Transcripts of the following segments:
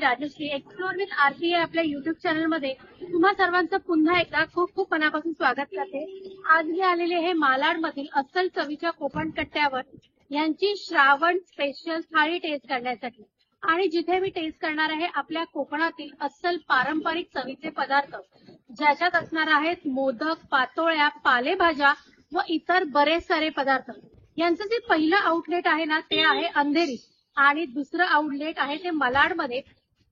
Rajshri. Explore with आरती या आपल्या YouTube channel मध्ये तुम्हा सर्वांचं पुन्हा एकदा खूप खूप मनापासून स्वागत करते. आज मी आलेले हे मालाड मधील अस्सल चवीच्या कोकण कट्ट्यावर यांची श्रावण स्पेशल थाळी टेस्ट करण्यासाठी. आणि जिथे मी टेस्ट करणार आहे आपल्या कोकणातील अस्सल पारंपरिक चवीचे पदार्थ, ज्याच्यात असणार आहेत मोदक, पातोळ्या, पालेभाज्या व इतर बरेच सारे पदार्थ. यांचं जे पहिलं आउटलेट आहे ना ते आहे अंधेरी आणि दुसरं आउटलेट आहे ते मालाड मध्ये.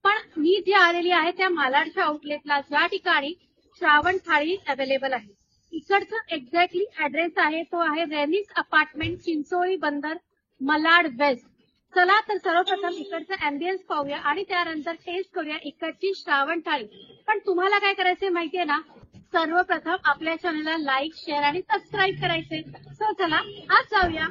पण मी जी आलेली आहे त्या मालाडच्या आउटलेटला, ज्या ठिकाणी श्रावण थाळी अवेलेबल आहे, इकडचा एक्झॅक्टली ऍड्रेस आहे तो आहे रेनिस अपार्टमेंट, चिंचोळी बंदर, मालाड वेस्ट. चला तर सर्वप्रथम इकडचा अँबियन्स पाहूया आणि त्यानंतर टेस्ट करूया इकडची श्रावण थाळी. पण तुम्हाला काय करायचंय माहितीये ना, सर्वप्रथम आपल्या चॅनलला लाईक, शेअर आणि सबस्क्राईब करायचे. सो चला आज जाऊया.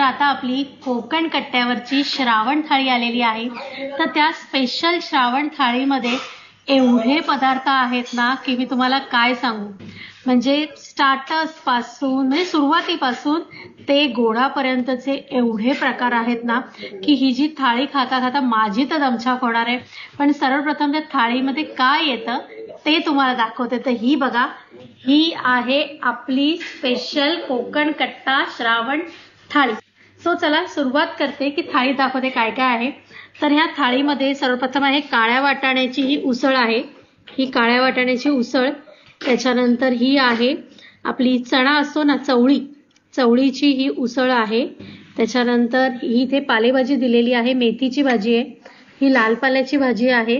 आता आपली कोकण कट्ट्यावरची श्रावण थाळी आलेली आहे. तर त्या स्पेशल श्रावण थाळीमध्ये एवढे पदार्थ आहेत ना की मी तुम्हाला काय सांगू. म्हणजे स्टार्टर्स पासून, म्हणजे सुरुवातीपासून ते गोडापर्यंतचे एवढे प्रकार आहेत ना की ही जी थाळी खाता खाता माझी तर दमछाक होणार आहे. पण सर्वप्रथम त्या थाळीमध्ये काय येतं ते तुम्हाला दाखवते. तर ही बघा, ही आहे आपली स्पेशल कोकण कट्टा श्रावण थाळी. सो चला सुरुवात करते की थाळी दाखवते काय काय आहे. तर ह्या थाळीमध्ये सर्वप्रथम आहे काळ्या वाटाण्याची ही उसळ आहे. ही काळ्या वाटाण्याची उसळ. त्याच्यानंतर ही आहे आपली चणा असतो ना, चवळीची ही उसळ आहे. त्याच्यानंतर ही इथे पालेभाजी दिलेली आहे, मेथीची भाजी आहे. ही लाल पाल्याची भाजी आहे.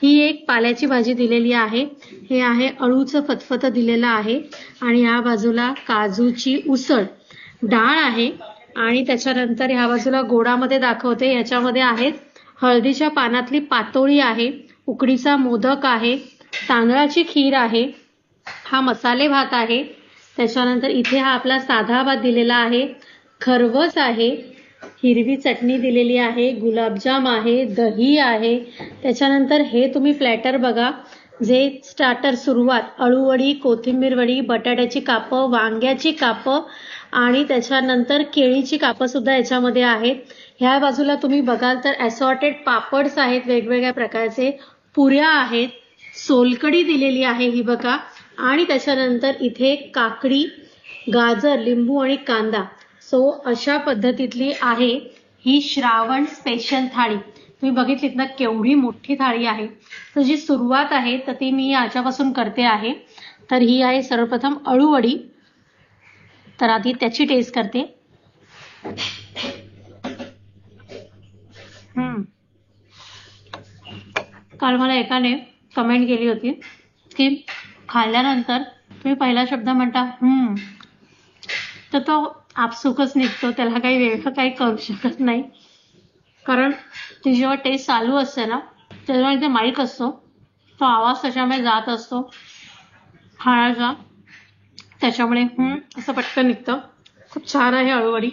ही एक पाल्याची भाजी दिलेली आहे. हे आहे अळूचं फतफत दिलेलं आहे. आणि या बाजूला काजूची उसळ, डाळ आहे. आणि त्याच्यानंतर ह्या बाजूला गोडामध्ये दाखवते, याच्यामध्ये आहेत हळदीच्या पानातली पातोळी आहे, उकडीचा मोदक आहे, तांदळाची खीर आहे, हा मसाले भात आहे. त्याच्यानंतर इथे हा आपला साधा भात दिलेला आहे, खरवस आहे, हिरवी चटणी दिलेली आहे, गुलाबजाम आहे, दही आहे. त्याच्यानंतर हे तुम्ही प्लॅटर बघा, जे स्टार्टर सुरुवात अळूवडी, कोथिंबीर वडी, बटाट्याची कापं, वांग्याची कापं आणि त्याच्यानंतर केळीची कापं सुद्धा याच्यामध्ये आहेत. ह्या बाजूला तुम्ही बघाल तर असॉर्टेड पापड्स आहेत वेगवेगळ्या प्रकारचे, पुऱ्या आहेत, सोलकडी दिलेली आहे ही बघा. आणि त्याच्यानंतर इथे काकडी, गाजर, लिंबू आणि कांदा. सो अशा पद्धतीतली आहे ही श्रावण स्पेशल थाळी. तुम्ही बघितलीत ना केवढी मोठी थाळी आहे. तर जी सुरुवात आहे तर ती मी याच्यापासून करते आहे. तर ही आहे सर्वप्रथम अळूवडी. तर आधी त्याची टेस्ट करते. काल मला एकाने कमेंट केली होती की खाल्ल्यानंतर तुम्ही पहिला शब्द म्हणता तर तो आपसुकच निघतो, त्याला काही वेळ काही करू शकत नाही. कारण ती जेव्हा टेस्ट चालू असते ना तेव्हा इथे माईक असतो, तो आवाज त्याच्यामुळे जात असतो खाण्याचा, त्याच्यामुळे असं पटकन निघतं. खूप छान आहे अळूवडी.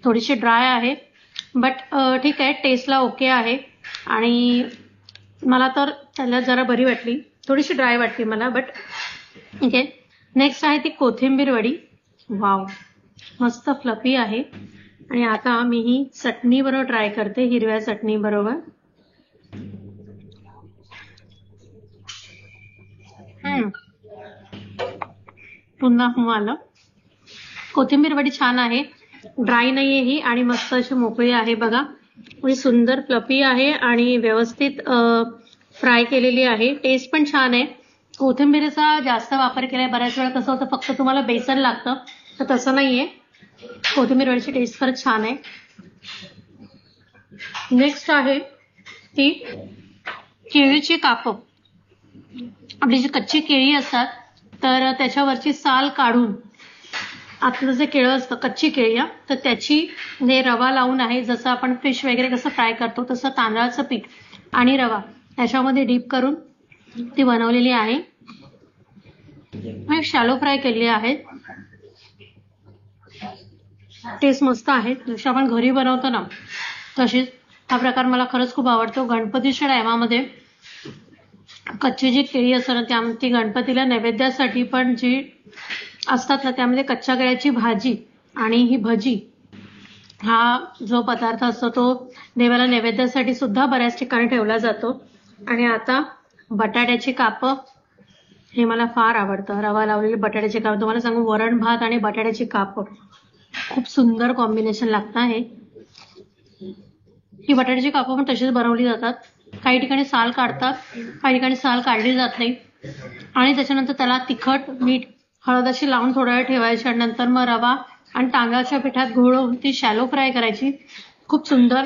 थोडीशी ड्राय आहे बट ठीक आहे, टेस्टला ओके आहे. आणि मला तर त्याला जरा बरी वाटली, थोडीशी ड्राय वाटली मला बट ठीक आहे. नेक्स्ट आहे ती कोथिंबीर वडी. वाव, मस्त फ्लफी आहे. आणि आता मी ही चटणी बरोबर ट्राय करते, हिरव्या चटणी बरोबर. पुन्हा आलं. कोथिंबीर वडी छान आहे, ड्राय नाहीये ही आणि मस्त अशी मोकळी आहे बघा. थोडी सुंदर फ्लफी आहे आणि व्यवस्थित फ्राय केलेली आहे. टेस्ट पण छान आहे. कोथिंबीरचा जास्त वापर केलाय. बऱ्याच वेळा कसं होतं फक्त तुम्हाला बेसन लागतं, तर तसं नाहीये. कोथिंबीर वडीची टेस्ट खरंच छान आहे. नेक्स्ट आहे ती केळीची कापं. आपली जी कच्ची केळी असतात तर त्याच्यावरची साल काढून आतलं जे केळं असतं, कच्ची केळी, तर त्याची जे रवा लावून आहे, जसं आपण फिश वगैरे कसं फ्राय करतो तसं तांदळाचं पीठ आणि रवा याच्यामध्ये डीप करून ती बनवलेली आहे. शॅलो फ्राय केलेली आहे. टेस्ट मस्त आहे, जशी आपण घरी बनवतो ना तशीच. हा प्रकार मला खरंच खूप आवडतो. गणपतीच्या टायमामध्ये कच्ची जी केळी असते ना ती गणपतीला नैवेद्यासाठी पण जी असतात ना त्यामध्ये कच्च्या केळ्याची भाजी आणि ही भजी हा जो पदार्थ असतो तो देवाला नैवेद्यासाठी सुद्धा बऱ्याच ठिकाणी ठेवला जातो. आणि आता बटाट्याची कापं, हे मला फार आवडतं. रवा लावलेली बटाट्याची कापं. तुम्हाला सांगू, वरण भात आणि बटाट्याची कापं खूप सुंदर कॉम्बिनेशन लागतं आहे. ही बटाट्याची कापं पण तशीच बनवली जातात. काही ठिकाणी साल काढतात, काही ठिकाणी साल काढली जात नाही. आणि त्याच्यानंतर त्याला तिखट मीठ हळद अशी लावून थोडा वेळ ठेवायची आणि नंतर मग रवा आणि तांदळाच्या पिठात घोळवून ती शॅलो फ्राय करायची. खूप सुंदर.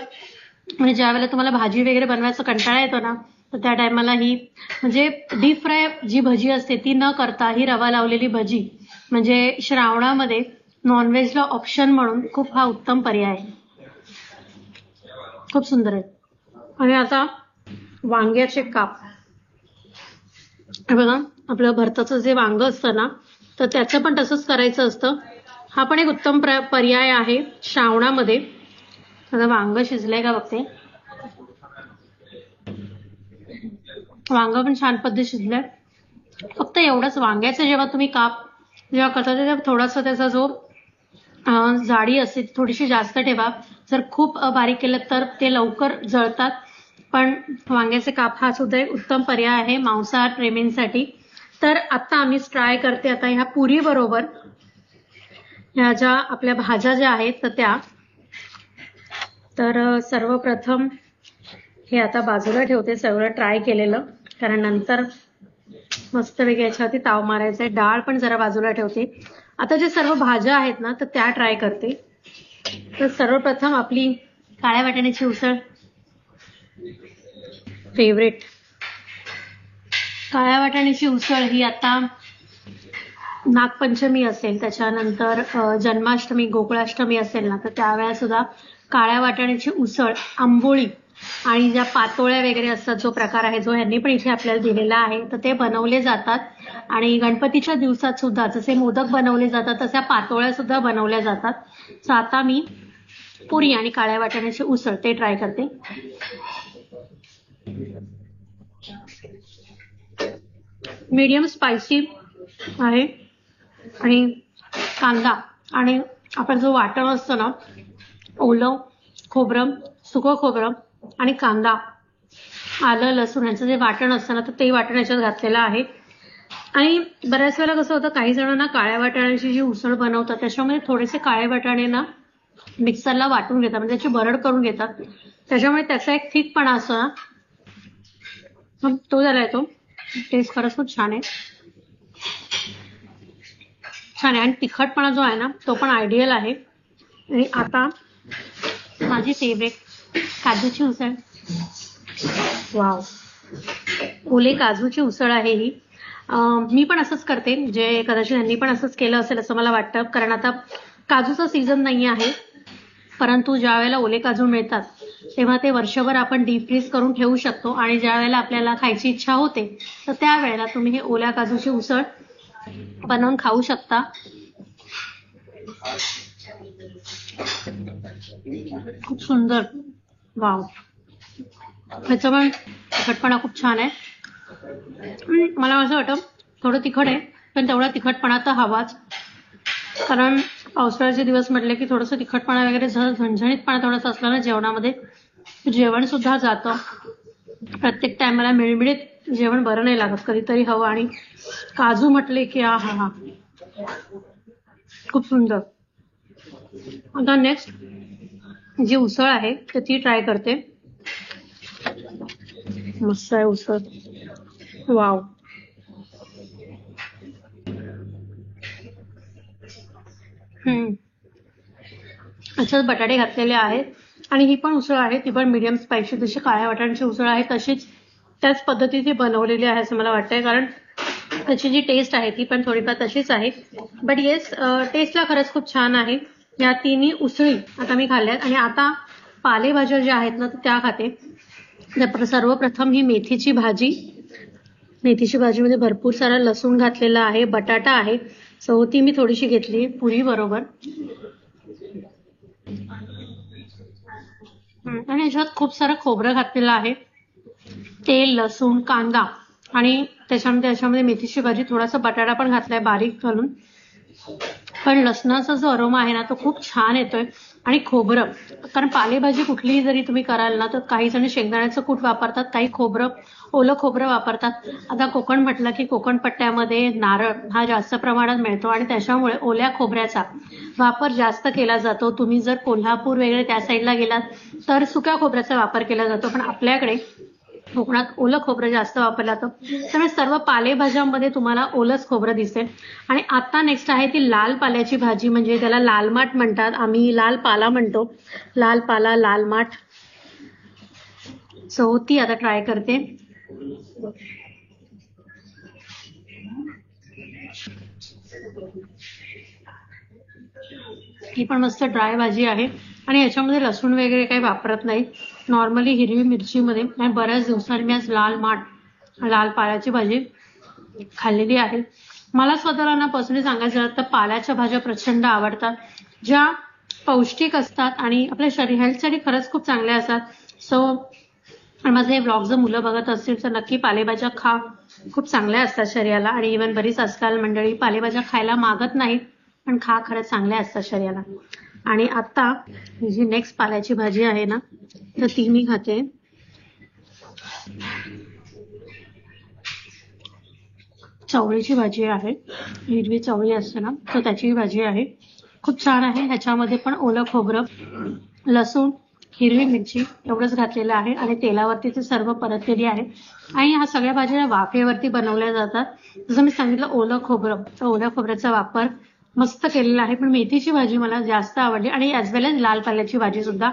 म्हणजे ज्या वेळेला तुम्हाला भाजी वगैरे बनवायचा कंटाळा येतो ना तर त्या टायमाला ही म्हणजे डीप फ्राय जी भजी असते ती न करता ही रवा लावलेली भजी म्हणजे श्रावणामध्ये नॉनव्हेजला ऑप्शन म्हणून खूप हा उत्तम पर्याय आहे. खूप सुंदर आहे. आणि आता वांग्याचे काप. हे बघा, आपलं भरताचं जे वांग असतं ना तर त्याचं पण तसंच करायचं असतं. हा पण एक उत्तम पर्याय आहे श्रावणामध्ये. आता वांग शिजलंय का बघते. वांग पण छान पद्धत शिजलंय. फक्त एवढंच, वांग्याचं जेव्हा तुम्ही काप जेव्हा करता तेव्हा थोडासा त्याचा जो जाडी असते थोडीशी जास्त ठेवा. जर खूप बारीक केलं तर ते लवकर जळतात. पण वांग्याचे काप हा सुद्धा एक उत्तम पर्याय आहे मांसाहार प्रेमींसाठी. तर आता आम्ही ट्राय करते आता ह्या पुरी बरोबर ह्या ज्या आपल्या भाज्या ज्या आहेत तर त्या. तर सर्वप्रथम हे आता बाजूला ठेवते सगळं ट्राय केलेलं, कारण नंतर मस्तपैकी याच्यावरती ताव मारायचा आहे. डाळ पण जरा बाजूला ठेवते. आता जे सर्व भाज्या आहेत ना तर त्या ट्राय करते. तर सर्वप्रथम आपली काळ्या वाटाण्याची उसळ, फेवरेट. काळ्या वाटाण्याची उसळ ही आता नागपंचमी असेल, त्याच्यानंतर जन्माष्टमी गोकुळाष्टमी असेल ना तर त्यावेळेला सुद्धा काळ्या वाटाण्याची उसळ, आंबोळी आणि ज्या पातोळ्या वगैरे असतात जो प्रकार आहे जो ह्यांनी पण इथे आपल्याला दिलेला आहे तर ते बनवले जातात. आणि गणपतीच्या दिवसात सुद्धा जसे मोदक बनवले जातात तशा पातोळ्या सुद्धा बनवल्या जातात. सो आता मी पुरी आणि काळ्या वाटाण्याची उसळ ते ट्राय करते. मीडियम स्पायसी आहे आणि कांदा आणि आपण जो वाटण असतं ना ओलं खोबरं, सुकं खोबरं आणि कांदा, आलं लसूण यांचं जे वाटण असतं ना तर ते वाटण याच्यात घातलेलं आहे. आणि बऱ्याच वेळेला कसं होतं, काही जणांना काळ्या वाटाण्याची जी उसळ बनवतात त्याच्यामध्ये थोडेसे काळे वाटाणे ना मिक्सरला वाटून घेतात, म्हणजे त्याची भरड करून घेतात. त्याच्यामुळे त्याचा एक थिकपणा असतो ना मग तो झालाय. तो टेस्ट खरंच खूप छान आहे. छान आहे आणि तिखटपणा जो आहे ना तो पण आयडियल आहे. आणि आता माझी फेवरेट काजूची उसळ. वाव, ओले काजूची उसळ आहे ही. मी पण असंच करते, जे कदाचित यांनी पण असंच केलं असेल असं मला वाटतं, कारण आता काजूचा सीझन नाही आहे. परंतु ज्या वेळेला ओले काजू मिळतात तेव्हा ते वर्षभर आपण डीप फ्रीज करून ठेवू शकतो. आणि ज्या वेळेला आपल्याला खायची इच्छा होते तर त्यावेळेला तुम्ही हे ओल्या काजूची उसळ बनवून खाऊ शकता. खूप सुंदर. वाव, ह्याचं पण तिखटपणा खूप छान आहे. मला असं वाटतं थोडं तिखट आहे पण तेवढा तिखटपणा तर हवाच, कारण पावसाळ्याचे दिवस म्हटले की थोडंसं तिखटपणा वगैरे झणझणीतपणा थोडंसं असलं ना जेवणामध्ये जेवण सुद्धा जातं. प्रत्येक टायमाला मिळमिळीत जेवण बरं नाही लागत, कधीतरी हवं. आणि काजू म्हटले की हा हा हा, खूप सुंदर. आता नेक्स्ट जी उसळ आहे तर ती ट्राय करते. मस्त आहे उसळ. वाव, अशाच बटाटे घातलेले आहेत. आणि ही पण उसळ आहे ती पण मीडियम स्पायसी, जशी काळ्या वाटाण्याची उसळ आहे तशीच त्याच पद्धतीने बनवलेली आहे असं मला वाटतंय, कारण त्याची जी टेस्ट आहे ती पण थोडीफार तशीच आहे. बट येस, टेस्टला खरंच खूप छान आहे. या तिन्ही उसळी आता मी खाल्ल्यात. आणि आता पालेभाज्या ज्या आहेत ना त्या खाते. सर्वप्रथम ही मेथीची भाजी, मेथीची भाजीमध्ये भरपूर सारा लसूण घातलेला आहे, बटाटा आहे, सो ती मी थोडीशी घेतली पुरी बरोबर. आणि याच्यात खूप सारं खोबरं घातलेलं आहे, तेल, लसूण, कांदा आणि त्याच्यामध्ये मेथीची भाजी, थोडासा बटाटा पण घातलाय बारीक घालून. पण लसणाचा जो अरोमा आहे ना तो खूप छान येतोय. आणि खोबरं, कारण पालेभाजी कुठलीही जरी तुम्ही कराल ना तर काही जण शेंगदाण्याचं कूट वापरतात, काही ओलं खोबरं वापरतात. आता कोकण म्हटलं की कोकण पट्ट्यामध्ये नारळ हा जास्त प्रमाणात मिळतो आणि त्याच्यामुळे ओल्या खोबऱ्याचा वापर जास्त केला जातो. तुम्ही जर कोल्हापूर वगैरे त्या साईडला गेलात तर सुक्या खोबऱ्याचा वापर केला जातो, पण आपल्याकडे कोकणात ओलं खोबरं जास्त वापरलं जातं. त्यामुळे सर्व पालेभाज्यांमध्ये तुम्हाला ओलंच खोबरं दिसेल. आणि आता नेक्स्ट आहे ती लाल पाल्याची भाजी, म्हणजे त्याला लाल माठ म्हणतात, आम्ही लाल पाला म्हणतो. लाल पाला, लाल माठ. सो ती आता ट्राय करते. ही पण मस्त ड्राय भाजी आहे आणि याच्यामध्ये लसूण वगैरे काही वापरत नाही. नॉर्मली हिरवी मिरचीमध्ये. आणि बऱ्याच दिवसांनी मी आज लाल पाल्याची भाजी खाल्लेली आहे. मला स्वतःला ना पर्सनली सांगायचं झालं तर पाल्याच्या भाज्या प्रचंड आवडतात, ज्या पौष्टिक असतात आणि आपल्या हेल्थसाठी खरंच खूप चांगल्या असतात. सो माझे हे ब्लॉग जर मुलं बघत असतील तर नक्की पालेभाज्या खा, खूप चांगल्या असतात शरीराला. आणि इव्हन बरीच आजकाल मंडळी पालेभाज्या खायला मागत नाहीत, पण खरंच चांगल्या असतात शरीराला. आणि आता जी नेक्स्ट पाल्याची भाजी आहे ना तर ती मी खाते. चवळीची भाजी आहे, हिरवी चवळी असते ना तर त्याची भाजी आहे, खूप छान आहे. ह्याच्यामध्ये पण ओलं खोबरं, लसूण, हिरवी मिरची एवढंच घातलेलं आहे आणि तेलावरती ते सर्व परतलेली आहे. आणि ह्या सगळ्या भाज्या वाफेवरती बनवल्या जातात. जसं मी सांगितलं ओलं खोबरं, तर ओल्या खोबऱ्याचा वापर मस्त केलेला आहे. पण मेथीची भाजी मला जास्त आवडली आणि ॲज वेल एज लाल पाल्याची भाजी सुद्धा.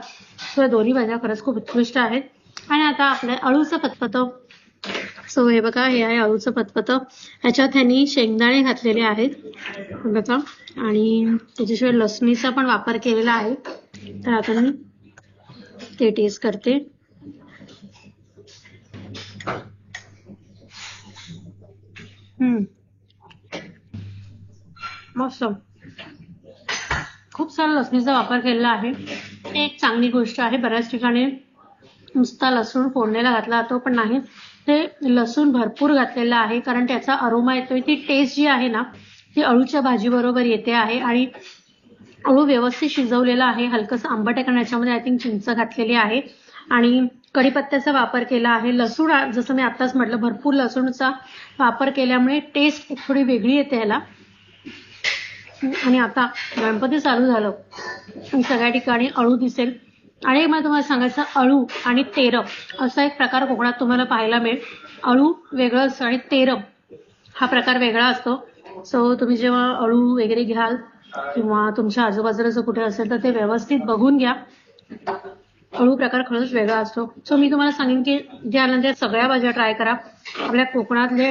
तर दोन्ही भाज्या खरंच खूप उत्कृष्ट आहेत. आणि आता आपल्या अळूचं फतफतं. सो हे बघा, हे आहे अळूचं फतफतं. ह्याच्यात ह्यांनी शेंगदाणे घातलेले आहेत बघा, आणि त्याच्याशिवाय लसणीचा पण वापर केलेला आहे. तर आता मी ते टेस्ट करते. मस्त, खूप सारा लसणीचा वापर केलेला आहे. एक चांगली गोष्ट आहे. बऱ्याच ठिकाणी नुसता लसूण फोडणीला घातला जातो, पण नाही, ते लसूण भरपूर घातलेला आहे कारण त्याचा अरोमा येतोय. ती टेस्ट जी आहे ना ती अळूच्या भाजी बरोबर येते आहे. आणि अळू व्यवस्थित शिजवलेला आहे, हलकंसं आंबट आहे कारण याच्यामध्ये आय थिंक चिंच घातलेली आहे आणि कढीपत्त्याचा वापर केला आहे. लसूण, जसं मी आताच म्हटलं, भरपूर लसूणचा वापर केल्यामुळे टेस्ट थोडी वेगळी येते ह्याला. आणि आता गणपती चालू झालं, सगळ्या ठिकाणी अळू दिसेल. आणि मला तुम्हाला सांगायचं, अळू आणि तेरप असा एक प्रकार कोकणात तुम्हाला पाहायला मिळेल. अळू वेगळं असतं आणि तेरप हा प्रकार वेगळा असतो. सो तुम्ही जेव्हा अळू वगैरे घ्याल किंवा तुमच्या आजूबाजूला जर कुठे असेल तर ते व्यवस्थित बघून घ्या. अळू प्रकार खरंच वेगळा असतो. सो मी तुम्हाला सांगेन की त्यानंतर सगळ्या भाज्या ट्राय करा. आपल्या कोकणातले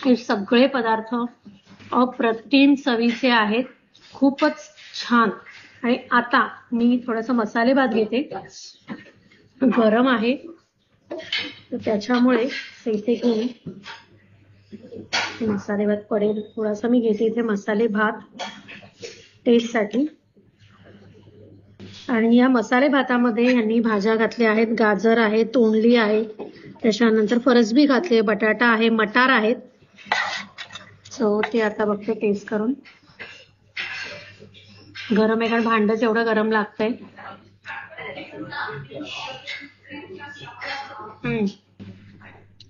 हे सगळे पदार्थ अप्रतिम चवीचे आहेत, खूपच छान. आणि आता मी थोडासा मसाले भात घेते, गरम आहे तर त्याच्यामुळे इथे घेऊन मसाले भात पडेल. थोडासा मी घेते इथे मसाले भात टेस्टसाठी. आणि या मसाले भातामध्ये यांनी भाज्या घातल्या आहेत, गाजर आहे, तोंडली आहे, त्याच्यानंतर फरसबी घातली, बटाटा आहे, मटार आहेत. सो ते आता बघते टेस्ट करून. गरम आहे कारण भांडच एवढं गरम लागतंय.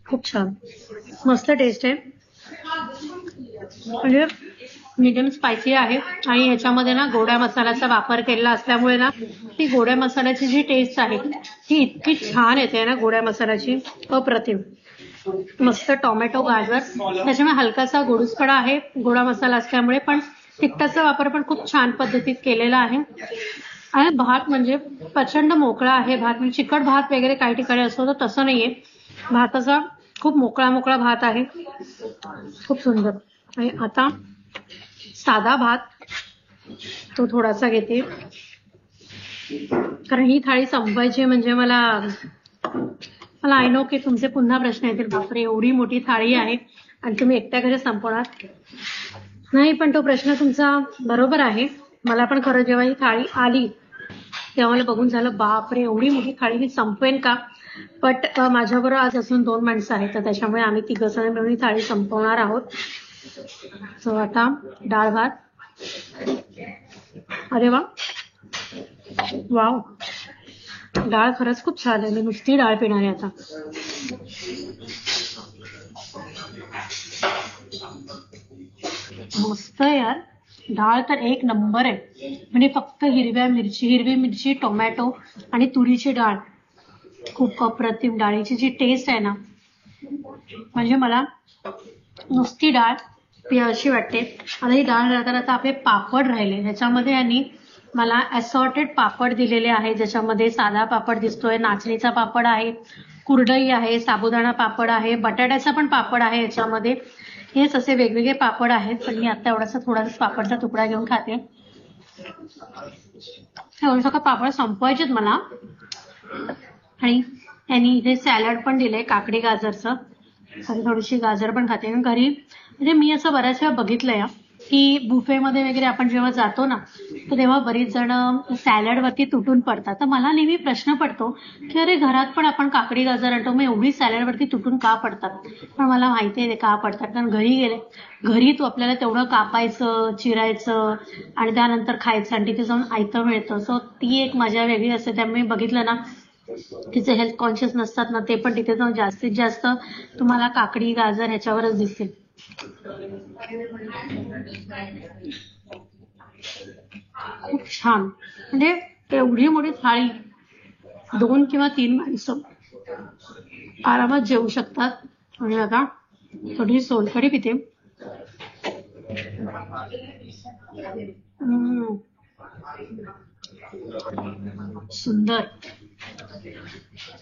खूप छान, मस्त टेस्ट आहे. म्हणजे मीडियम स्पायसी आहे आणि ह्याच्यामध्ये ना गोड्या मसाल्याचा वापर केलेला असल्यामुळे ना ती गोड्या मसाल्याची जी टेस्ट आहे ती इतकी छान येते ना, गोड्या मसाल्याची अप्रतिम. मस्त टोमॅटो, गाजर, त्याच्यामुळे हलकासा गोडूसपणा आहे गोडा मसाला असल्यामुळे, पण तिखटाचा वापर पण खूप छान पद्धतीत केलेला आहे. आणि भात म्हणजे प्रचंड मोकळा आहे. भात म्हणजे चिकट भात वगैरे काही ठिकाणी असतो, तर तसं नाहीये. भाताचा खूप मोकळा भात आहे, खूप सुंदर. आणि आता साधा भात तो थोडासा घेते कारण ही थाळी संपवायची म्हणजे मला मला आय नो की तुमचे पुन्हा प्रश्न येतील, बापरे एवढी मोठी थाळी आहे आणि तुम्ही एकट्या घरी संपवणार नाही. पण तो प्रश्न तुमचा बरोबर आहे. मला पण खरं जेव्हा ही थाळी आली तेव्हा मला बघून झालं, बापरे एवढी मोठी थाळी मी संपवेन का. बट माझ्याबरोबर आज अजून 2 माणसं आहेत, तर त्याच्यामुळे आम्ही 3 जण मिळून ही थाळी संपवणार आहोत. सो आता डाळ भात. अरे वा, वाव, डाळ खरंच खूप छान आहे. मी नुसती डाळ पिणार आहे आता. मस्त यार, डाळ तर एक नंबर आहे. म्हणजे फक्त हिरवी मिरची, टोमॅटो आणि तुरीची डाळ, खूप अप्रतिम. डाळीची जी टेस्ट आहे ना, म्हणजे मला नुसती डाळ पियाशी वाटते. आता ही डाळ राहता राहता आपले पापड राहिले, ह्याच्यामध्ये यांनी मला असॉर्टेड पापड दिलेले आहे, ज्याच्यामध्ये साधा पापड दिसतोय, नाचणीचा पापड आहे, कुरडई आहे, साबुदाणा पापड आहे, बटाट्याचा पण पापड आहे याच्यामध्ये. हेच असे वेगवेगळे पापड आहेत. पण मी आता थोडासा पापडचा तुकडा घेऊन खाते. एवढं सगळं पापड संपवायचेत मला. आणि त्यांनी इथे सॅलड पण दिलंय काकडी गाजरचं. थोडीशी गाजर पण खाते. घरी म्हणजे मी असं बऱ्याच वेळा बघितलंय की बुफेमध्ये वगैरे आपण जेव्हा जातो ना, तर तेव्हा बरीच जण सॅलडवरती तुटून पडतात. तर मला नेहमी प्रश्न पडतो की अरे घरात पण आपण काकडी गाजर आणतो, मग एवढी सॅलडवरती तुटून का पडतात. पण मला माहिती आहे ते का पडतात. कारण घरी तू आपल्याला तेवढं कापायचं, चिरायचं आणि त्यानंतर खायचं आणि तिथे जाऊन आयतं मिळतं. सो ती एक मजा वेगळी असते. त्यामुळे बघितलं ना, तिचे हेल्थ कॉन्शियस नसतात ना, ते पण तिथे जाऊन जास्तीत जास्त तुम्हाला काकडी गाजर ह्याच्यावरच दिसतील. खूप छान. म्हणजे एवढी मोठी थाळी 2 किंवा 3 माणसं आरामात जेवू शकतात. आणि आता थोडी सोलकढी पिते. सुंदर.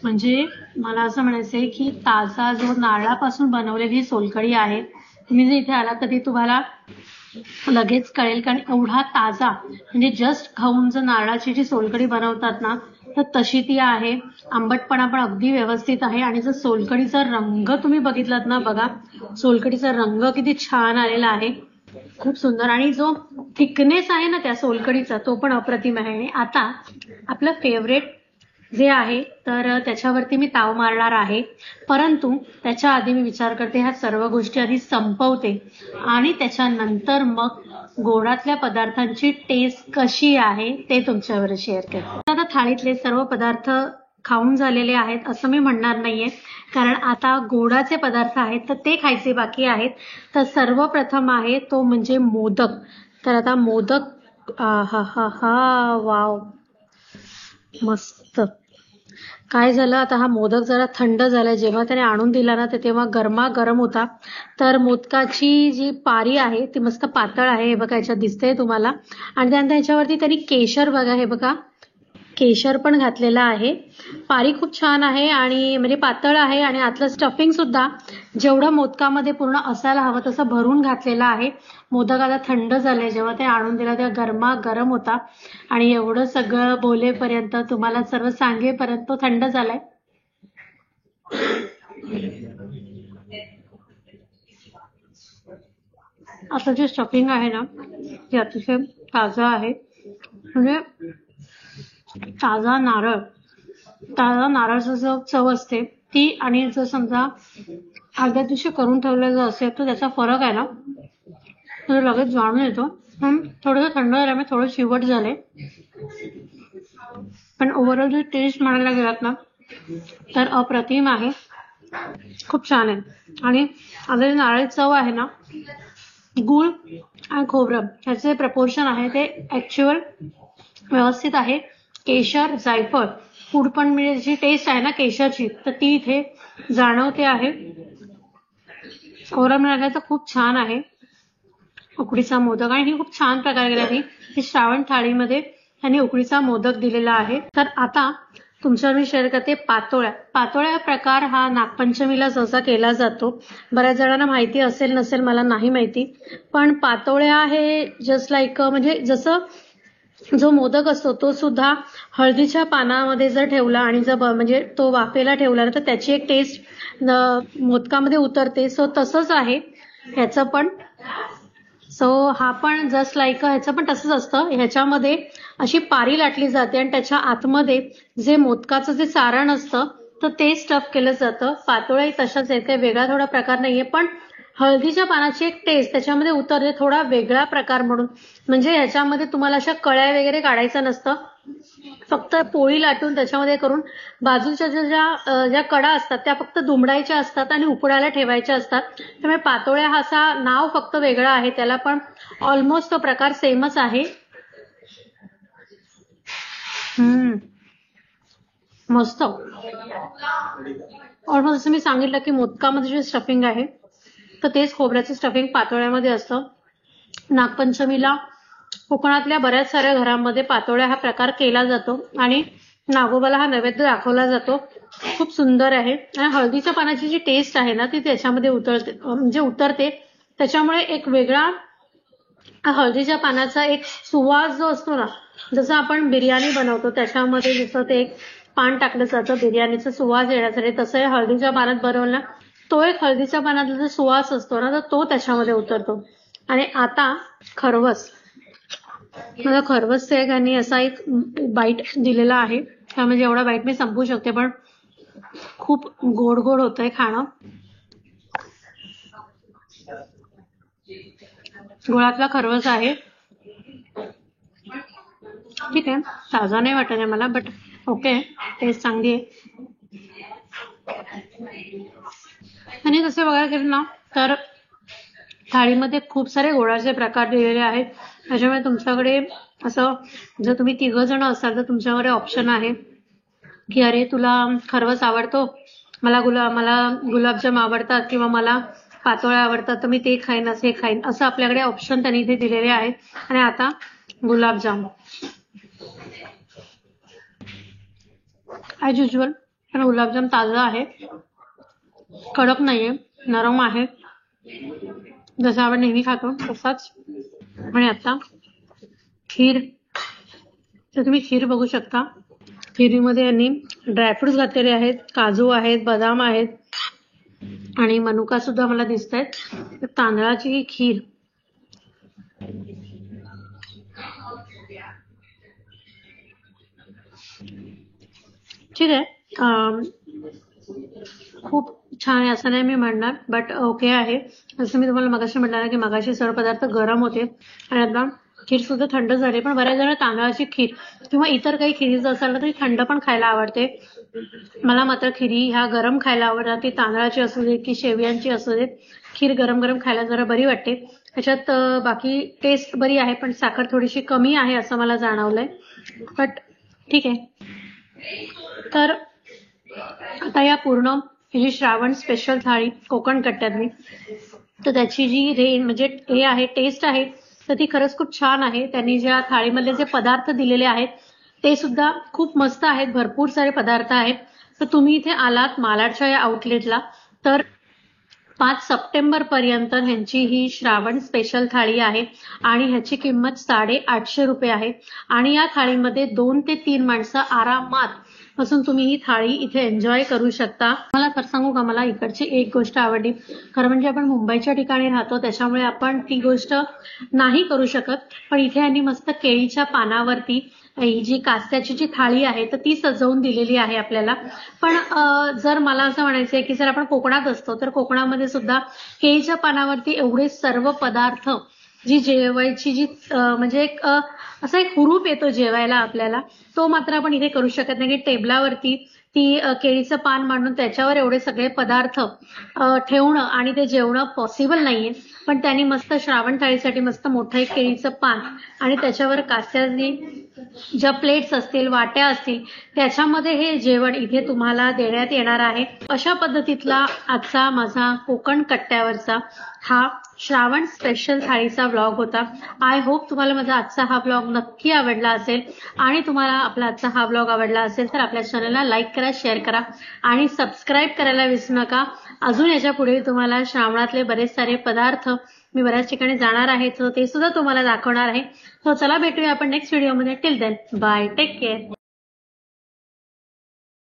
म्हणजे मला असं म्हणायचंय की ताजा जो नारळापासून बनवलेली सोलकढी आहे, तुम्ही जर इथे आला तर ती तुम्हाला लगेच कळेल. कारण एवढा ताजा, म्हणजे जस्ट खाऊन जर नारळाची जी सोलकढी बनवतात ना, तर तशी ती आहे. आंबटपणा पण अगदी व्यवस्थित आहे. आणि जर सोलकढीचा रंग तुम्ही बघितलात ना, बघा सोलकढीचा रंग किती छान आलेला आहे, खूप सुंदर. आणि जो थिकनेस आहे ना त्या सोलकढीचा, तो पण अप्रतिम आहे. आणि आता आपलं फेवरेट जे आहे, तर त्याच्यावरती मी ताव मारणार आहे. परंतु त्याच्या आधी मी विचार करते ह्या सर्व गोष्टी आधी संपवते आणि त्याच्यानंतर मग गोडातल्या पदार्थांची टेस्ट कशी आहे ते तुमच्यावर शेअर करते. आता थाळीतले सर्व पदार्थ खाऊन झालेले आहेत असं मी म्हणणार नाहीये, कारण आता गोडाचे पदार्थ आहेत तर ते खायचे बाकी आहेत. तर सर्वप्रथम आहे तो म्हणजे मोदक. तर आता मोदक, हा हा हा, वाव, मस्त. काय झालं, आता हा मोदक जरा थंड झाला. जेव्हा त्याने आणून दिला ना, तर तेव्हा गरमागरम होता. तर मोदकाची जी पारी आहे ती मस्त पातळ आहे, हे बघा याच्यात दिसतंय तुम्हाला. आणि त्यानंतर याच्यावरती त्यांनी केशर, बघा हे बघा, केशर पण घातलेलं आहे. पारी खूप छान आहे आणि म्हणजे पातळ आहे. आणि आतलं स्टफिंग सुद्धा जेवढं मोदकामध्ये पूर्ण असायला हवं तसं भरून घातलेलं आहे. मोदक आता थंड झाले, जेव्हा ते आणून दिला तेव्हा गरमागरम होता. आणि एवढं सगळं बोलेपर्यंत, तुम्हाला सर्व सांगेपर्यंत तो थंड झालाय. आता जे स्टफिंग आहे ना, ते अतिशय ताजं आहे. म्हणजे ताजा नारळाचं जो चव असते ती, आणि जर समजा आदल्या दिवशी करून ठेवलेलं असेल तर त्याचा फरक आहे ना, तर लगेच जाणून येतो. थोडंसं थंड झाल्यामुळे थोडं चिवट झाले, पण ओव्हरऑल जर टेस्ट म्हणायला गेलात ना तर अप्रतिम आहे, खूप छान आहे. आणि आता नारळी चव आहे ना, गूळ आणि खोबरं ह्याचे प्रपोर्शन आहे ते ऍक्च्युअल व्यवस्थित आहे. केशर, जायफळ, फूड पण म्हणजे जी टेस्ट आहे ना केशरची, तर ती इथे जाणवते आहे. ओव्हरऑल म्हणायला तर खूप छान आहे उकडीचा मोदक. आणि ही खूप छान प्रकारे केली. ही श्रावण थाळीमध्ये त्यांनी उकडीचा मोदक दिलेला आहे. तर आता तुमच्यावर मी शेअर करते पातोळ्या. पातोळ्या हा प्रकार हा नागपंचमीला सहसा केला जातो. बऱ्याच जणांना माहिती असेल नसेल मला नाही माहिती, पण पातोळ्या हे जस्ट लाईक म्हणजे जसं जो मोदक असतो तो सुद्धा हळदीच्या पानामध्ये जर ठेवला आणि जर म्हणजे तो वाफेला ठेवला तर त्याची एक टेस्ट मोदकामध्ये उतरते. सो तसंच आहे ह्याचं पण. सो हा पण जस्ट लाईक ह्याचं पण तसंच असतं. ह्याच्यामध्ये अशी पारी लाटली जाते आणि त्याच्या आतमध्ये जे मोदकाचं जे सारण असतं तर ते स्टफ केलं जातं. पातोळ्याही तशाच आहेत, काही वेगळा थोडा प्रकार नाहीये, पण हळदीच्या पानाची एक टेस्ट त्याच्यामध्ये उतरते, थोडा वेगळा प्रकार म्हणून. म्हणजे ह्याच्यामध्ये तुम्हाला अशा कळ्या वगैरे काढायचं नसतं, फक्त पोळी लाटून त्याच्यामध्ये करून बाजूच्या ज्या कडा असतात त्या फक्त दुमडायच्या असतात आणि उकडायला ठेवायच्या असतात. त्यामुळे पातोळ्या हा असा नाव फक्त वेगळं आहे, त्याला पण ऑलमोस्ट तो प्रकार सेमच आहे. मस्त. ऑलमोस्ट जसं मी सांगितलं की मोदकामध्ये जे स्टफिंग आहे तर तेच खोबऱ्याचं स्टफिंग पातोळ्यामध्ये असतं. नागपंचमीला कोकणातल्या बऱ्याच साऱ्या घरांमध्ये पातोळ्या हा प्रकार केला जातो आणि नागोबाला हा नैवेद्य दाखवला जातो. खूप सुंदर आहे आणि हळदीच्या पानाची जी टेस्ट आहे ना ती त्याच्यामध्ये उतरते. त्याच्यामुळे एक वेगळा हळदीच्या पानाचा एक सुवास जो असतो ना, जसं आपण बिर्याणी बनवतो त्याच्यामध्ये जसं ते एक पान टाकलं जातं बिर्याणीचा सुवास येण्यासाठी, तसं हळदीच्या पानात बनवलं तो एक हळदीच्या पानातला जो सुवास असतो ना तर तो त्याच्यामध्ये उतरतो. आणि आता खरवस. मला खरवसचा एक आणि असा एक बाईट दिलेला आहे, त्यामध्ये एवढा बाईट मी संपवू शकते, पण खूप गोड गोड होतंय खाणं. गुळातला खरवस आहे. ठीक आहे, ताजा नाही वाटत आहे मला, बट ओके, टेस्ट चांगली आहे. आणि तसं बघायला गेलं ना तर थाळीमध्ये खूप सारे गोडाचे प्रकार दिलेले आहेत. त्याच्यामुळे तुमच्याकडे असं जर तुम्ही 3 जण असाल तर तुमच्याकडे ऑप्शन आहे की अरे तुला खरवस आवडतो, मला गुलाबजाम आवडतात किंवा मला पातोळ्या आवडतात तर मी ते खाईन असे खाईन, असं आपल्याकडे ऑप्शन त्यांनी इथे दिलेले आहे. आणि आता गुलाबजाम ॲज युजल, पण गुलाबजाम ताजा आहे, कडक नाहीये, नरम आहे, जसं आपण नेहमी खातो तसाच. आणि आता खीर, तर तुम्ही खीर बघू शकता. खिरीमध्ये यांनी ड्रायफ्रुट्स घातलेले आहेत, काजू आहेत, बदाम आहेत आणि मनुका सुद्धा मला दिसत आहेत. तांदळाची ही खीर ठीक आहे, खूप छान आहे असं नाही मी म्हणणार, बट ओके आहे. जसं मी तुम्हाला मगाशी म्हटलं ना की मगाशी सर्व पदार्थ गरम होते आणि आता खीर सुद्धा थंड झाली, पण बऱ्याच जण तांदळाची खीर किंवा इतर काही खिरीचं असेल ना तरी थंड पण खायला आवडते. मला मात्र खिरी ह्या गरम खायला आवडतात, ती तांदळाची असू दे की शेवयांची असू दे, खीर गरम गरम खायला जरा बरी वाटते. त्याच्यात बाकी टेस्ट बरी आहे, पण साखर थोडीशी कमी आहे असं मला जाणवलंय, बट ठीक आहे. तर आता या पूर्ण ही श्रावण स्पेशल थाळी कोकण कट्ट्यातली, तर त्याची जी म्हणजे हे आहे टेस्ट आहे तर ती खरंच खूप छान आहे. त्यांनी ज्या थाळीमधले जे पदार्थ दिलेले आहेत ते सुद्धा खूप मस्त आहेत, भरपूर सारे पदार्थ आहेत. तर तुम्ही इथे आलात मालाडच्या या आउटलेटला तर 5 सप्टेंबर पर्यंत ह्यांची ही श्रावण स्पेशल थाळी आहे आणि ह्याची किंमत 850 रुपये आहे. आणि या थाळीमध्ये 2 ते 3 माणसं आरामात बसून तुम्ही ही थाळी इथे एन्जॉय करू शकता. मला खरं सांगू का, मला इकडची एक गोष्ट आवडली. खरं म्हणजे आपण मुंबईच्या ठिकाणी राहतो त्याच्यामुळे आपण ती गोष्ट नाही करू शकत, पण इथे यांनी मस्त केळीच्या पानावरती ही जी कास्त्याची जी थाळी आहे तर ती सजवून दिलेली आहे आपल्याला. पण जर मला असं म्हणायचं आहे की जर आपण कोकणात असतो तर कोकणामध्ये सुद्धा केळीच्या पानावरती एवढे सर्व पदार्थ जी जेवायची जी म्हणजे एक असा एक हुरूप येतो जेवायला आपल्याला, तो मात्र आपण इथे करू शकत नाही. की टेबलावरती ती केळीचं पान मांडून त्याच्यावर एवढे सगळे पदार्थ ठेवणं आणि ते जेवणं पॉसिबल नाहीये. पण त्यांनी मस्त श्रावण थाळीसाठी मस्त मोठं एक केळीचं पान आणि त्याच्यावर कास्याची ज्या प्लेट्स असतील, वाट्या असतील, त्याच्यामध्ये हे जेवण इथे तुम्हाला देण्यात येणार आहे. अशा पद्धतीतला आजचा माझा कोकण कट्ट्यावरचा हा श्रावण स्पेशल थाळीचा व्लॉग होता. आय होप तुम्हाला माझा आजचा हा व्लॉग नक्की आवडला असेल आणि तुम्हाला आपला आजचा हा व्लॉग आवडला असेल तर आपल्या चॅनलला लाईक करा, शेअर करा आणि सबस्क्राईब करायला विसरू नका. अजून याच्या पुढे तुम्हाला श्रावणातले बरेच सारे पदार्थ मी बऱ्याच ठिकाणी जाणार आहे, तर ते सुद्धा तुम्हाला दाखवणार आहे. सो चला भेटूया आपण नेक्स्ट व्हिडिओमध्ये. Till then bye, take care.